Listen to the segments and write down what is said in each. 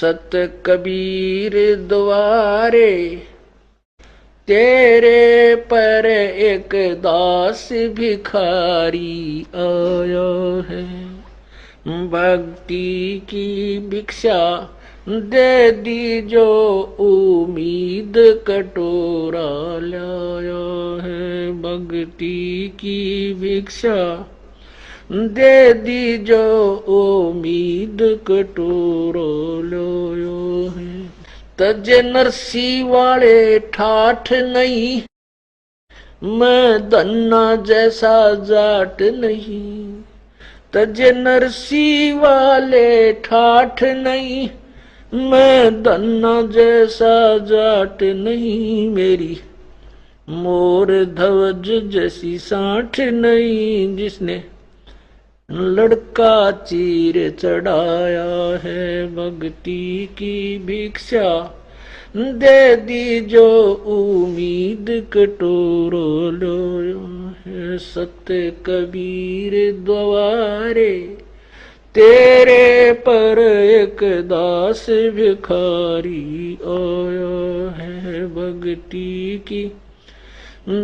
सत कबीर द्वारे तेरे पर एक दास भिखारी आया है। भक्ति की भिक्षा दे दी जो उम्मीद कटोरा लाया है। भक्ति की भिक्षा दे दी जो उम्मीद कटोरा लाया है। तज नरसी वाले ठाठ नहीं, मैं धन्ना जैसा जाट नहीं। तज नरसी वाले ठाठ नहीं, मैं धन्ना जैसा जाट नहीं। मेरी मोर ध्वज जैसी साठ नहीं, जिसने लड़का चीर चढ़ाया है। भक्ति की भिक्षा दे दी जो उम्मीद कटोरो लो है। सत्य कबीर द्वारे तेरे पर एक दास भिखारी आया है। भक्ति की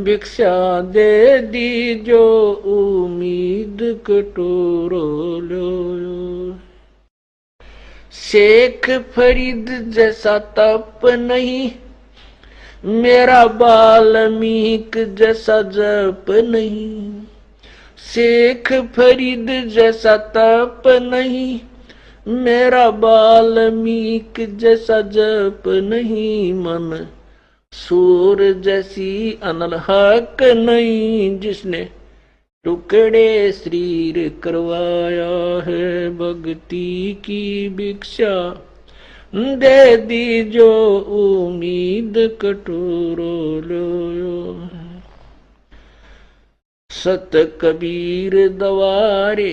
भिक्षा दे दी जो उम्मीद कटोरो लो। शेख फरीद जैसा तप नहीं, मेरा वाल्मीकि जैसा जप नहीं। शेख फरीद जैसा तप नहीं, मेरा वाल्मीकि जैसा जप नहीं। मन सूर जैसी अनल हक नहीं, जिसने टुकड़े शरीर करवाया है। भक्ति की भिक्षा दे दी जो उम्मीद कटोरो लो। सत कबीर द्वारे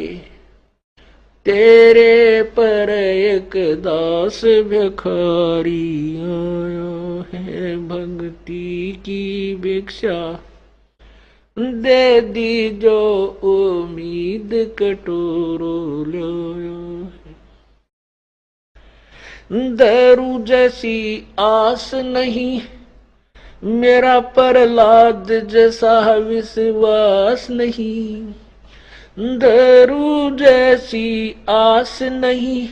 तेरे पर एक दास भिखारी आया है। भक्ति की भिक्षा दे दी जो उम्मीद कटोरो लो। दारू जैसी आस नहीं, मेरा प्रहलाद जैसा विश्वास नहीं। दारू जैसी आस नहीं,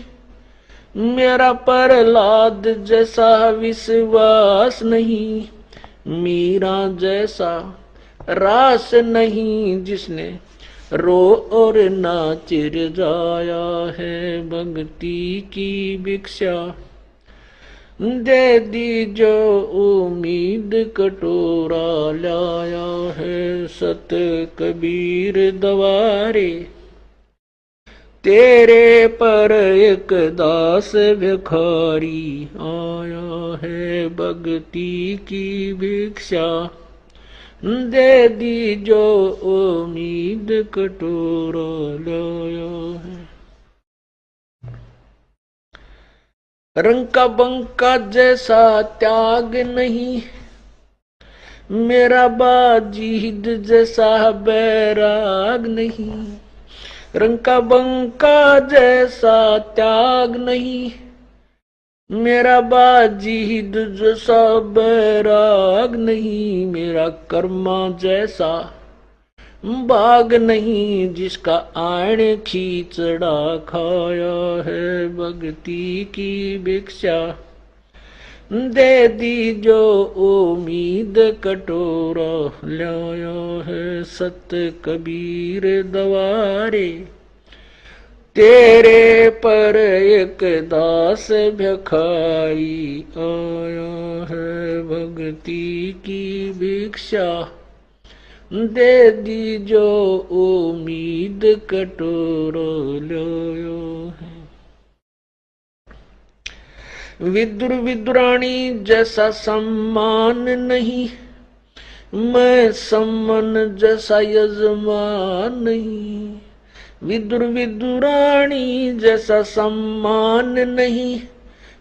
मेरा प्रहलाद जैसा विश्वास नहीं। मीरा जैसा रास नहीं, जिसने रो और नाच जाया है। भक्ति की भिक्षा दे दी जो उम्मीद कटोरा लाया है। सत कबीर द्वारे तेरे पर एक दास भिखारी आया है। भक्ति की भिक्षा दे दी जो उम्मीद कटोरा लाया है। रंग का बंका जैसा त्याग नहीं, मेरा बाजीद जैसा बैराग नहीं। रंग का बंका जैसा त्याग नहीं, मेरा बाजीद जैसा बैराग नहीं। मेरा कर्मा जैसा बाग नहीं, जिसका आण खींचड़ा खाया है। भक्ति की भिक्षा दे दी जो उम्मीद कटोरा लाया है। सत कबीर द्वारे तेरे पर एक दास भिखारी आया है। भक्ति की भिक्षा दे दी जो उम्मीद कटोरो लो है। विदुर विदुरानी जैसा सम्मान नहीं, मैं सम्मान जैसा यजमान नहीं। विदुर विदुरानी जैसा सम्मान नहीं,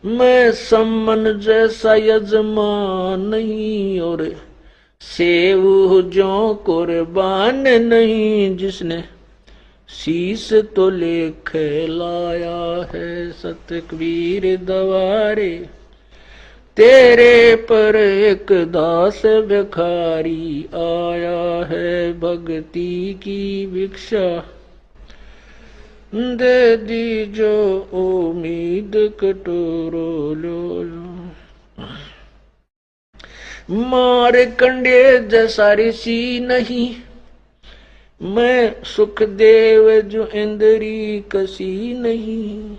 मैं सम्मान जैसा यजमान नहीं। और सेव जो कुर्बान नहीं, जिसने शीस तो लेख लाया है सत कबीर दवारे, तेरे पर एक दास भिखारी आया है भक्ति की भिक्षा, दे दी जो उम्मीद कटोरो लो। मार कंडे जैसा ऋषि नहीं, मैं सुखदेव जो इंद्री कसी नहीं।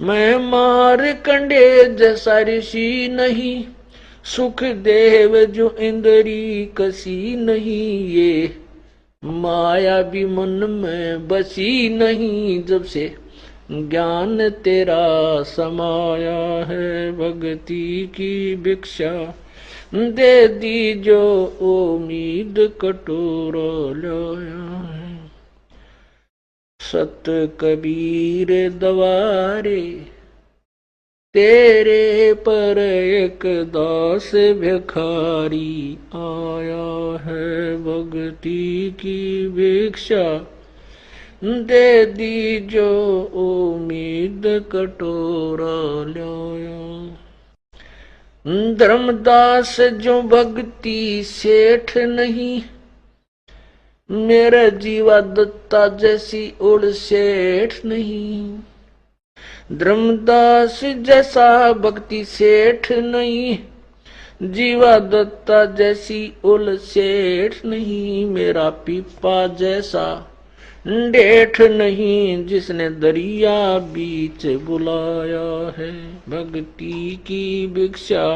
मैं मार कंडे जैसा ऋषि नहीं, सुखदेव जो इंद्री कसी नहीं। ये माया भी मन में बसी नहीं, जब से ज्ञान तेरा समाया है भक्ति की भिक्षा, दे दी जो उम्मीद कटोरा लाया है। सत कबीर दवारे, तेरे पर एक दास भिखारी आया है भक्ति की भिक्षा, दे दी जो उम्मीद कटोरा लाया। धर्मदास जो भक्ति सेठ नहीं, मेरा जीवा दत्ता जैसी उड़ सेठ नहीं। धर्मदास जैसा भक्ति सेठ नहीं, जीवा दत्ता जैसी उल सेठ नहीं। मेरा पीपा जैसा डेठ नहीं, जिसने दरिया बीच बुलाया है भक्ति की भिक्षा,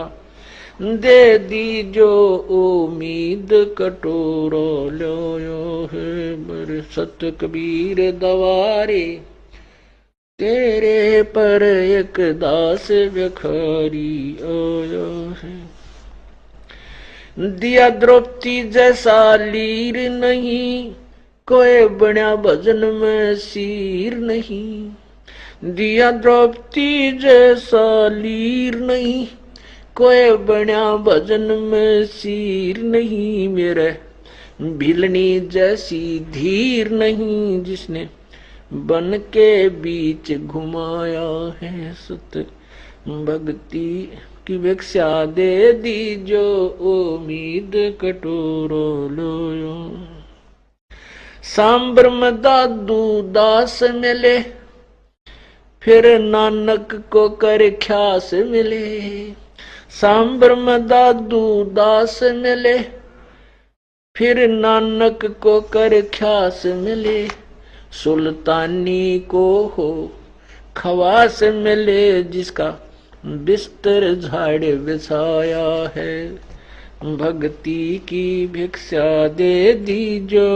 दे दी जो उम्मीद कटोरा लाया है। मेरे सत कबीर दवारे, तेरे पर एक दास भिखारी आया है। दिया द्रौपदी जैसा लीर नहीं, कोई बना भजन में सीर नहीं। दिया द्रौपदी जैसा लीर नहीं, कोई बना भजन में सीर नहीं। मेरे भिलनी जैसी धीर नहीं, जिसने बन के बीच घुमाया है सत भक्ति की भिक्षा, दे दी जो उम्मीद कटोरा लाया। सांबर में दादू दास मिले, फिर नानक को कर ख्यास मिले। सांबर में दादू दास मिले, फिर नानक को कर ख्यास मिले। सुल्तानी को हो खवास मिले, जिसका बिस्तर झाड़ बिछाया है भक्ति की भिक्षा, दे दी जो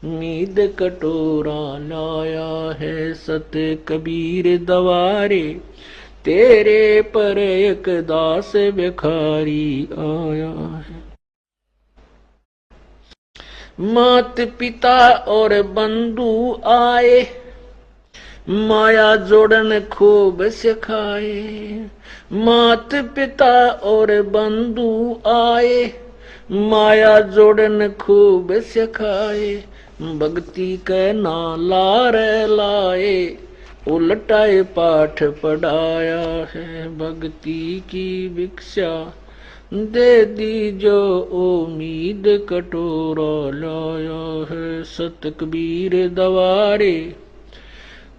उम्मीद कटोरा लाया है सत कबीर दवारे, तेरे पर एक दास भिखारी आया है। मात पिता और बंधु आए, माया जोड़न खूब सिखाए। मात पिता और बंधु आए, माया जोड़न खूब सिखाए। भक्ति के नाला रे लाए, उलटाए पाठ पढ़ाया है भक्ति की भिक्षा, दे दी जो उम्मीद कटोरा लाया है सत कबीर दवारे,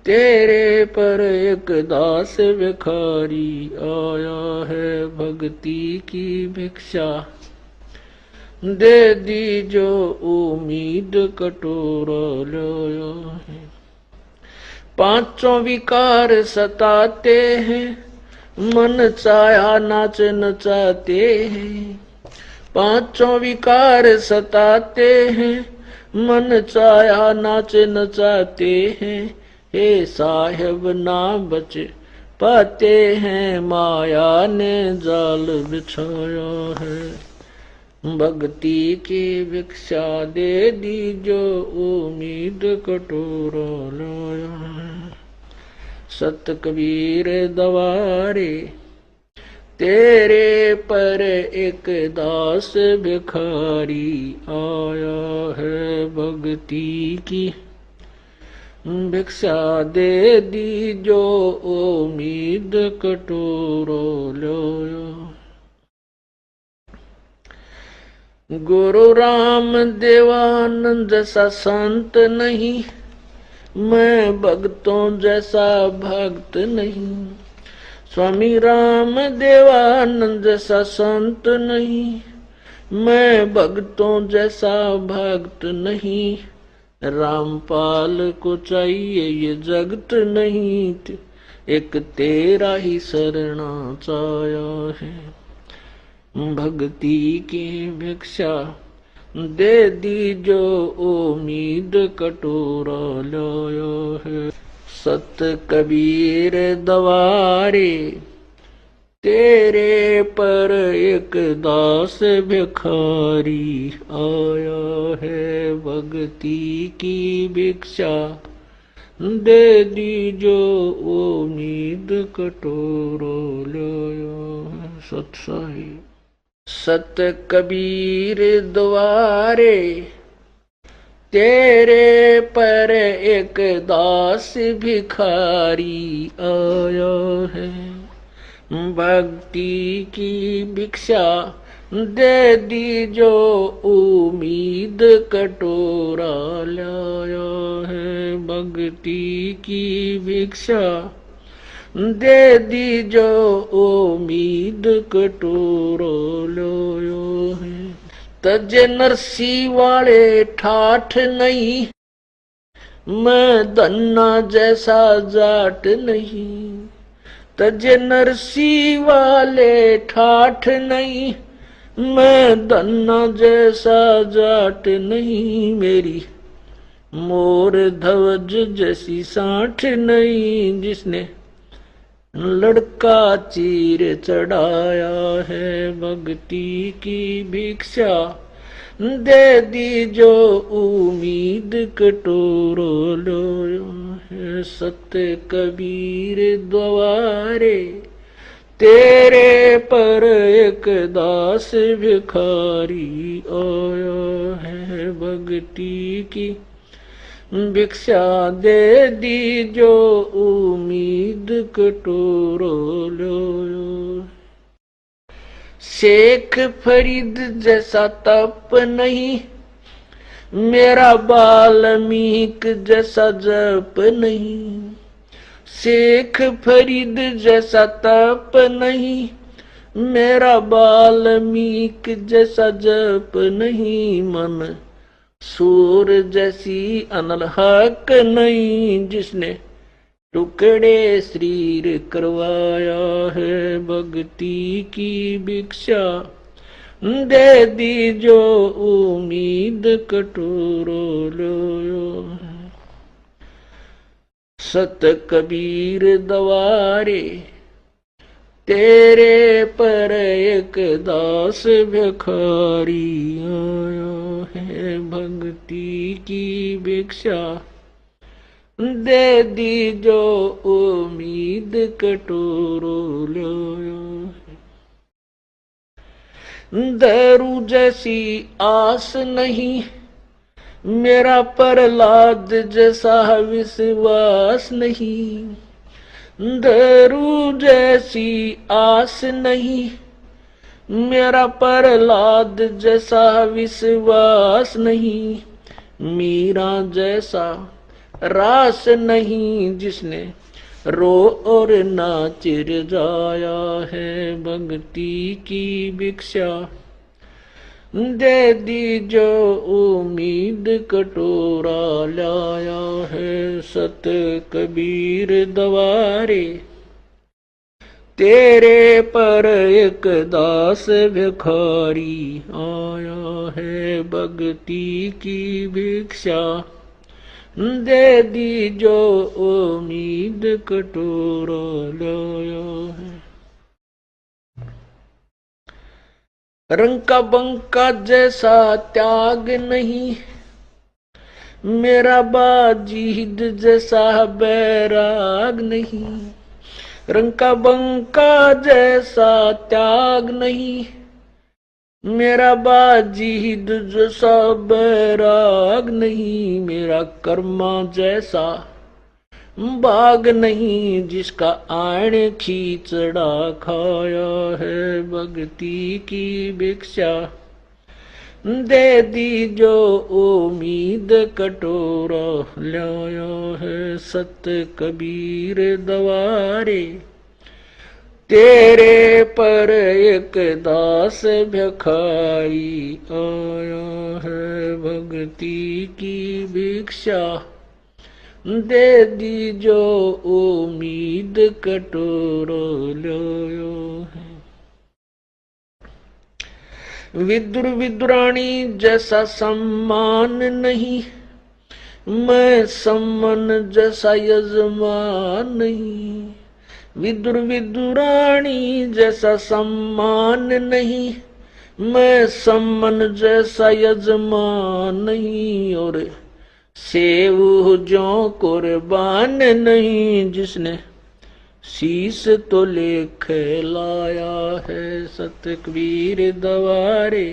तेरे पर एक दास भिखारी आया है भक्ति की भिक्षा, दे दी जो उम्मीद कटोरा लाया है। पांचों विकार सताते हैं, मन चाहा नाच नचाते हैं। पांचों विकार सताते हैं, मन चाहा नाच नचाते हैं। हे साहेब ना बच पाते हैं, माया ने जाल बिछाया है भक्ति की भिक्षा, दे दी जो उम्मीद कटोरा लाया है सत कबीर दवारे, तेरे पर एक दास भिखारी आया है भक्ति की भिक्षा दे दीजो उम्मीद कटोरो लो। गुरु राम देवानंद जैसा संत नहीं, मैं भक्तों जैसा भक्त नहीं। स्वामी राम देवानंद जैसा संत नहीं, मैं भक्तों जैसा भक्त नहीं। रामपाल को चाहिए ये जगत नहीं, एक तेरा ही शरणा चाया है। भक्ति की भिक्षा दे दीजो उम्मीद कटोरा लाया है। सत कबीर दवारे तेरे पर एक दास भिखारी आया है। भक्ति की भिक्षा दे दीजो उम्मीद कटोरो लाया है। सत्साई सत कबीर द्वारे तेरे पर एक दास भिखारी आया है। भक्ति की भिक्षा दे दीजो उम्मीद कटोरा लाया है। भक्ति की भिक्षा दे दीजो उम्मीद कटोरो लाया है। तज नरसी वाले ठाठ नहीं, मैं धन्ना जैसा जाट नहीं। तज नरसी वाले ठाठ नहीं, मैं धन्ना जैसा जाट नहीं। मेरी मोर ध्वज जैसी साठ नहीं, जिसने लड़का चीर चढ़ाया है। भक्ति की भिक्षा दे दीजो उम्मीद कटोरो लो है। सत्य कबीर द्वारे तेरे पर एक दास भिखारी आया है। भक्ति की भिक्षा दे दीजो उम्मीद कटोरो लो। शेख फरीद जैसा तप नहीं, मेरा वाल्मीक जैसा जप नहीं। शेख फरीद जैसा तप नहीं, मेरा वाल्मीक जैसा जप नहीं। मन सूर जैसी अनलहक नहीं, जिसने टुकड़े शरीर करवाया है। भक्ति की भिक्षा दे दीजो उम्मीद कटोरो लो। सत कबीर दवारे तेरे पर एक दास भिखारी आया है। भक्ति की भिक्षा दे दीजो उम्मीद कटोरो लो। दारू जैसी आस नहीं, मेरा प्रहलाद जैसा विश्वास नहीं। दारू जैसी आस नहीं, मेरा प्रहलाद जैसा विश्वास नहीं। मीरा जैसा रास नहीं, जिसने रो और नाच जाया है। भक्ति की भिक्षा दे दीजो उम्मीद कटोरा लाया है। सत कबीर दवारे तेरे पर एक दास भिखारी आया है। भक्ति की भिक्षा दे दीजो उम्मीद कटोरा लाया है। रंका बंका जैसा त्याग नहीं, मेरा बाजीद जैसा बैराग नहीं। रंका बंका जैसा त्याग नहीं, मेरा बाजीद जैसा बैराग नहीं। मेरा कर्मा जैसा बाग नहीं जिसका आण खींचड़ा खाया है। भक्ति की भिक्षा दे दी जो उम्मीद कटोरा लाया है। सत कबीर दवारे तेरे पर एक दास भिखारी आया है। भक्ति की भिक्षा दे दी जो उम्मीद कटोरा लाया है। विदुर विदुरानी जैसा सम्मान नहीं, मैं सम्मन जैसा यजमान नहीं। विदुर विदुरानी जैसा सम्मान नहीं, मैं सम्मन जैसा यजमान नहीं। और सेव जो कुर्बान नहीं, जिसने शीस तो लेख लाया है। सत कबीर दवारे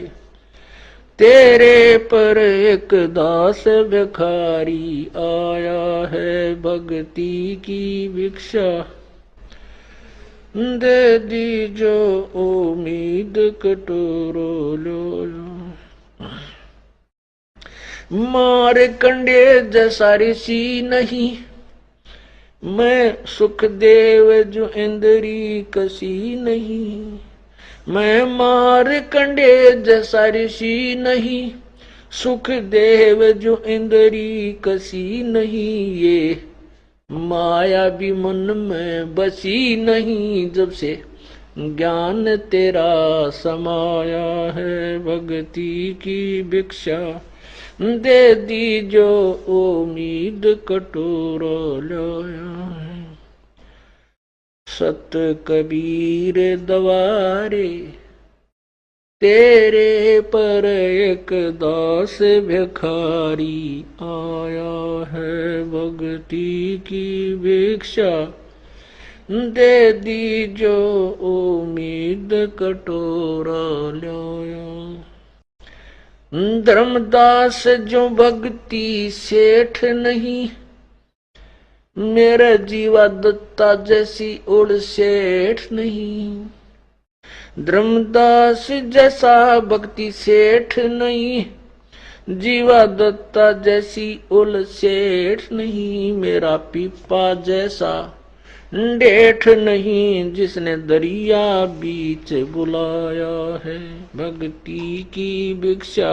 तेरे पर एक दास भिखारी आया है। भक्ति की भिक्षा दे दी जो उम्मीद कटोरो लो। मार कंडे जैसा ऋषि नहीं, मैं सुखदेव जो इंद्री कसी नहीं। मैं मार कंडे जैसा ऋषि नहीं, सुखदेव जो इंद्री कसी नहीं। ये माया भी मन में बसी नहीं, जब से ज्ञान तेरा समाया है। भक्ति की भिक्षा दे दी जो उम्मीद कटोरा लाया है। सत कबीर दवारे तेरे पर एक दास भिखारी आया है। भक्ति की भिक्षा दे दी जो उम्मीद कटोरा लाया। धर्मदास जो भक्ति सेठ नहीं, मेरा जीवा दत्ता जैसी उड़ सेठ नहीं। धर्मदास जैसा भक्ति सेठ नहीं, जीवा दत्ता जैसी उल सेठ नहीं। मेरा पीपा जैसा डेठ नहीं, जिसने दरिया बीच बुलाया है। भक्ति की भिक्षा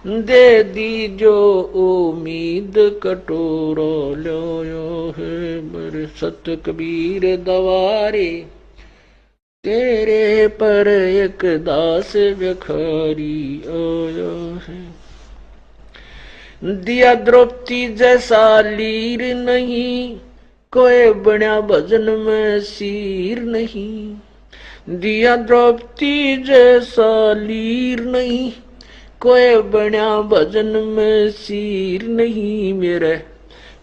दे दी जो उम्मीद कटोरा लाया है। बर सत कबीर दवारे तेरे पर एक दास भिखारी आया है। दिया द्रौपदी जैसा लीर नहीं, कोई बना भजन में सीर नहीं। दिया द्रौपदी जैसा लीर नहीं, कोई बना भजन में सीर नहीं। मेरे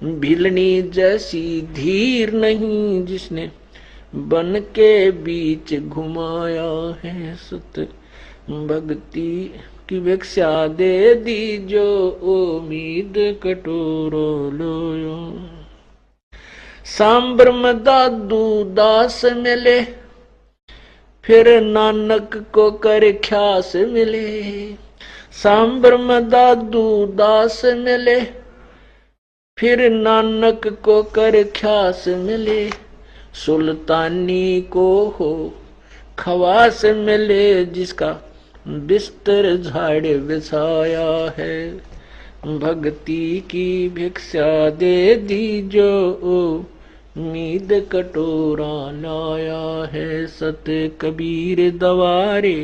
भिलनी जैसी धीर नहीं, जिसने बन के बीच घुमाया है। सत भक्ति की भिक्षा दे दी जो उम्मीद कटोरो लोयो। सांबर में दादू दास मिले, फिर नानक को कर ख्यास मिले। सांबर में दादू दास मिले, फिर नानक को कर ख्यास मिले। सुल्तानी को हो खवास मिले, जिसका बिस्तर झाड़ बिछाया है। भक्ति की भिक्षा दे दी जो उम्मीद कटोरा लाया है। सत कबीर दवारे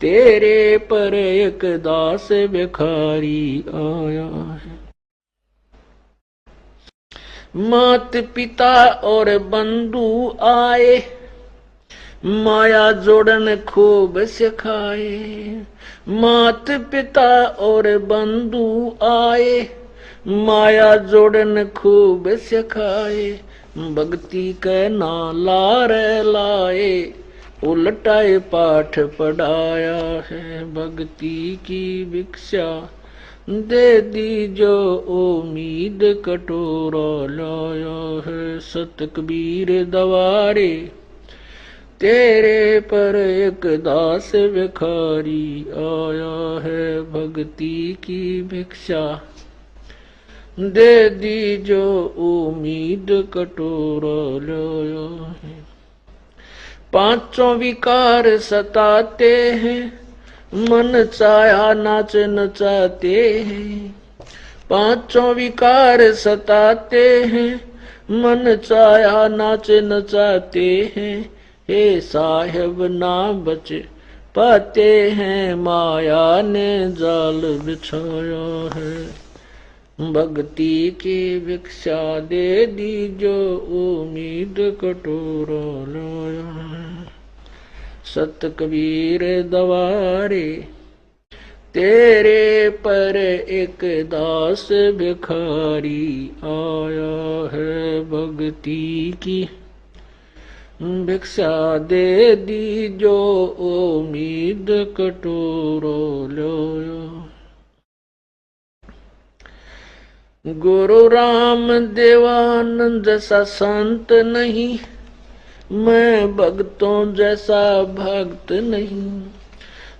तेरे पर एक दास भिखारी आया है। मात पिता और बंधु आए, माया जोड़न खूब सिखाए। मात पिता और बंधु आए, माया जोड़न खूब सिखाए। भक्ति के नाला रे लाए, उल्टाए पाठ पढ़ाया है। भक्ति की भिक्षा दे दी जो उम्मीद कटोरा लाया है सत कबीर दवारे। तेरे पर एक दास भिखारी आया है भक्ति की भिक्षा। दे दी जो उम्मीद कटोरा लाया है। पांचों विकार सताते हैं मन चाया नाच नचाते हैं। पांचों विकार सताते हैं मन चाया नाच नचाते हैं। हे साहेब ना बच पाते हैं माया ने जाल बिछाया है। भक्ति की भिक्षा दे दी जो उम्मीद कटोरा लाया है। सत कबीर दवारे तेरे पर एक दास भिखारी आया है भक्ति की भिक्षा दे दी जो उम्मीद कटोरा लाया। गुरु राम देवानंद जैसा संत नहीं मैं भक्तों जैसा भक्त नहीं।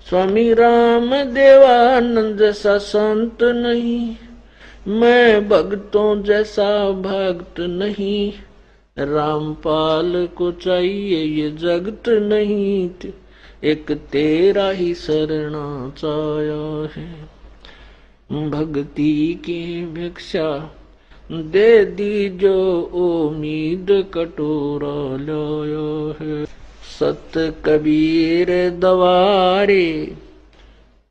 स्वामी राम देवानंद जैसा संत नहीं मैं भक्तों जैसा भक्त नहीं। रामपाल को चाहिए ये जगत नहीं एक तेरा ही शरणा चाया है। भक्ति की भिक्षा दे दी जो उम्मीद कटोरा लाया है। सत कबीर दवारे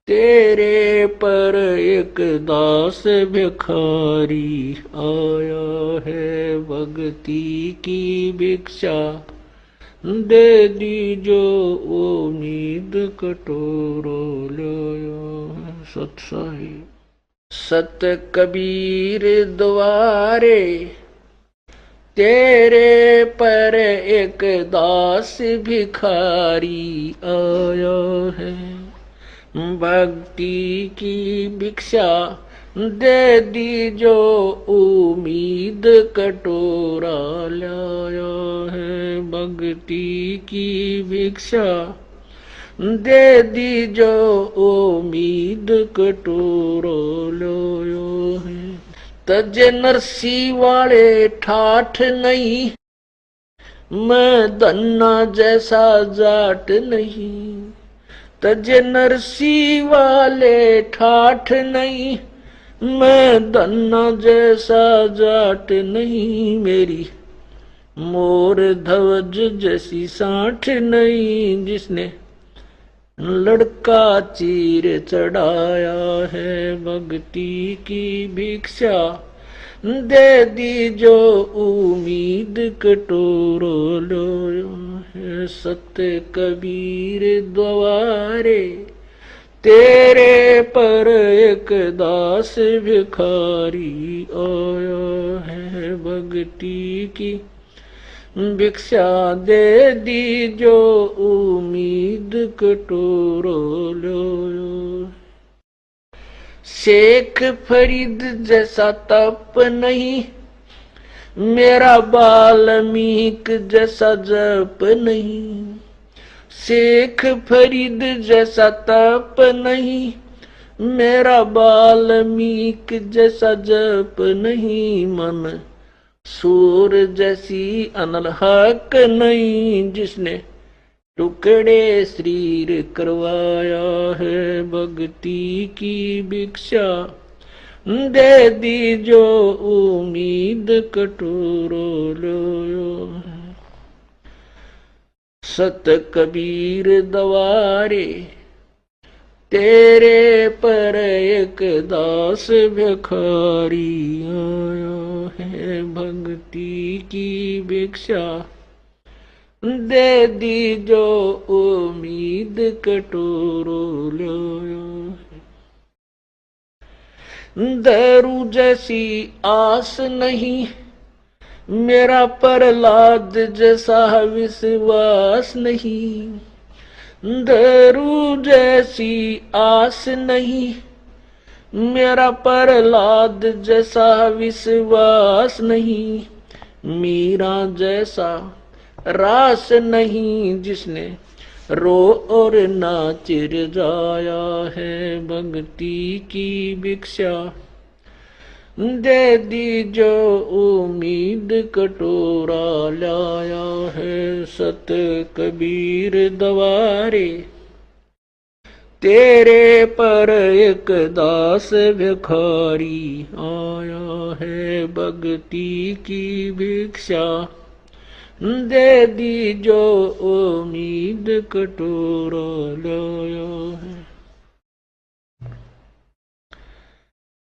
तेरे पर एक दास भिखारी आया है भक्ति की भिक्षा दे दी जो उम्मीद कटोरा लाया। सत साहिब सत कबीर द्वारे तेरे पर एक दास भिखारी आया है। भक्ति की भिक्षा दे दी जो उम्मीद कटोरा लाया है। भक्ति की भिक्षा दे दी जो उम्मीद कटोरा लाया है। तज नरसी वाले ठाठ नहीं मैं धन्ना जैसा जाट नहीं। तज नरसी वाले ठाठ नहीं मैं धन्ना जैसा जाट नहीं। मेरी मोर ध्वज जैसी साठ नहीं जिसने लड़का चीर चढ़ाया है। भक्ति की भिक्षा दे दी जो उम्मीद कटोरा लाया है। सत्य कबीर द्वारे तेरे पर एक दास भिखारी आया है। भक्ति की भिक्षा दे दी जो उम्मीद कटोरा लाया। शेख फरीद जैसा तप नहीं मेरा वाल्मीकि जैसा जप नहीं। शेख फरीद जैसा तप नहीं मेरा वाल्मीकि जैसा जप नहीं। मन सूर जैसी अनल हक नहीं जिसने टुकड़े शरीर करवाया है। भक्ति की भिक्षा दे दी जो उम्मीद कटोरा लाया। सत कबीर दवारे तेरे पर एक दास भिखारी आया है। भक्ति की भिक्षा दे दी जो उम्मीद कटोरा लाया। दारू जैसी आस नहीं मेरा प्रहलाद जैसा विश्वास नहीं। दारू जैसी आस नहीं मेरा प्रहलाद जैसा विश्वास नहीं, मीरा जैसा रास नहीं, जिसने रो और नाच जाया है भक्ति की भिक्षा। दे दी जो उम्मीद कटोरा लाया है सत कबीर दवारे। तेरे पर एक दास भिखारी आया है भक्ति की भिक्षा। दे दी जो उम्मीद कटोरा लाया है।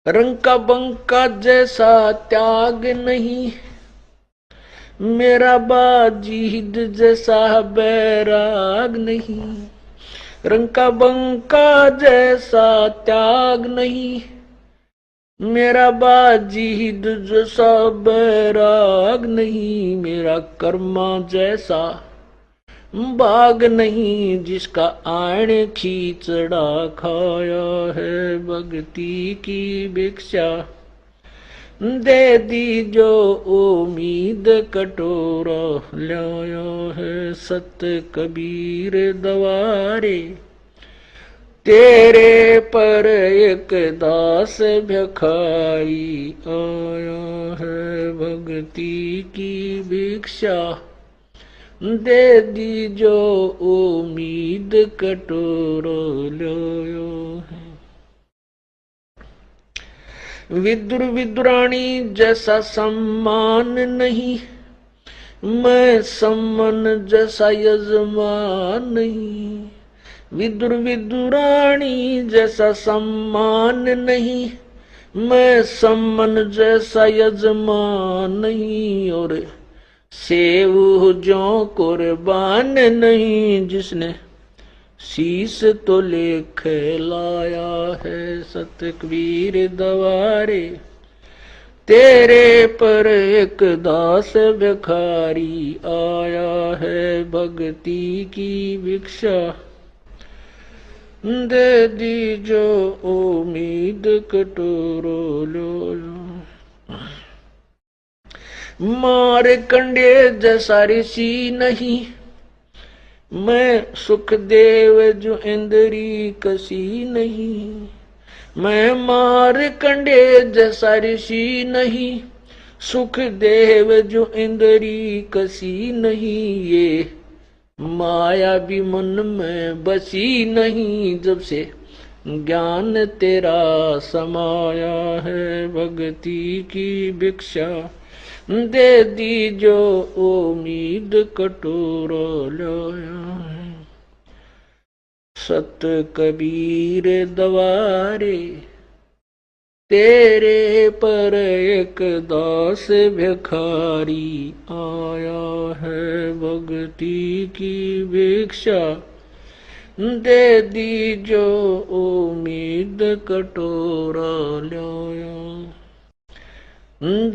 रंग का बंका जैसा त्याग नहीं, मेरा बाजीद जैसा बैराग नहीं। रंग का बंका जैसा त्याग नहीं, मेरा बाजीद जैसा बैराग नहीं। मेरा कर्मा जैसा बाग नहीं, जिसका आण खींचड़ा खाया है भक्ति की भिक्षा। दे दी जो उम्मीद कटोरा लाया है सत कबीर दवारे। तेरे पर एक दास भिखारी आया है भक्ति की भिक्षा। दे दी जो उम्मीद कटोरा लाया है। विदुर विदुरानी जैसा सम्मान नहीं, मैं सम्मन जैसा यजमान नहीं। विदुर विदुरानी जैसा सम्मान नहीं, मैं सम्मन जैसा यजमान नहीं। और सेव जो कुर्बान नहीं, जिसने शीस तो लेख लाया है सत कबीर दवारे। तेरे पर एक दास भिखारी आया है भक्ति की भिक्षा। दे दी जो उम्मीद कटोरो लो। मार कंडे जैसा ऋषि नहीं, मैं सुखदेव जो इंद्री कसी नहीं। मैं मार कंडे जैसा ऋषि नहीं, सुखदेव जो इंद्री कसी नहीं। ये माया भी मन में बसी नहीं, जब से ज्ञान तेरा समाया है भक्ति की भिक्षा। दे दी जो उम्मीद कटोरा लाया है सत कबीर दवारे। तेरे पर एक दास भिखारी आया है भक्ति की भिक्षा। दे दी जो उम्मीद कटोरा लाया।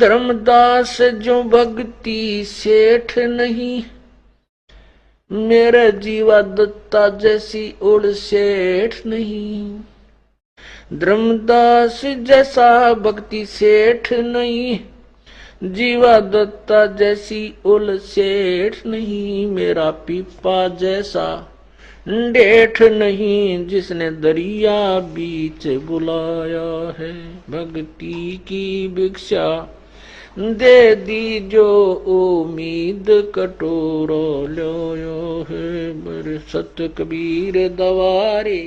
धर्मदास जो भक्ति सेठ नहीं, मेरा जीवा दत्ता जैसी उड़ सेठ नहीं। धर्मदास जैसा भक्ति सेठ नहीं, जीवा दत्ता जैसी उल सेठ नहीं। मेरा पीपा जैसा डेठ नहीं, जिसने दरिया बीच बुलाया है भक्ति की भिक्षा। दे दी जो उम्मीद कटोरा लाया है मेरे सत कबीर दवारे।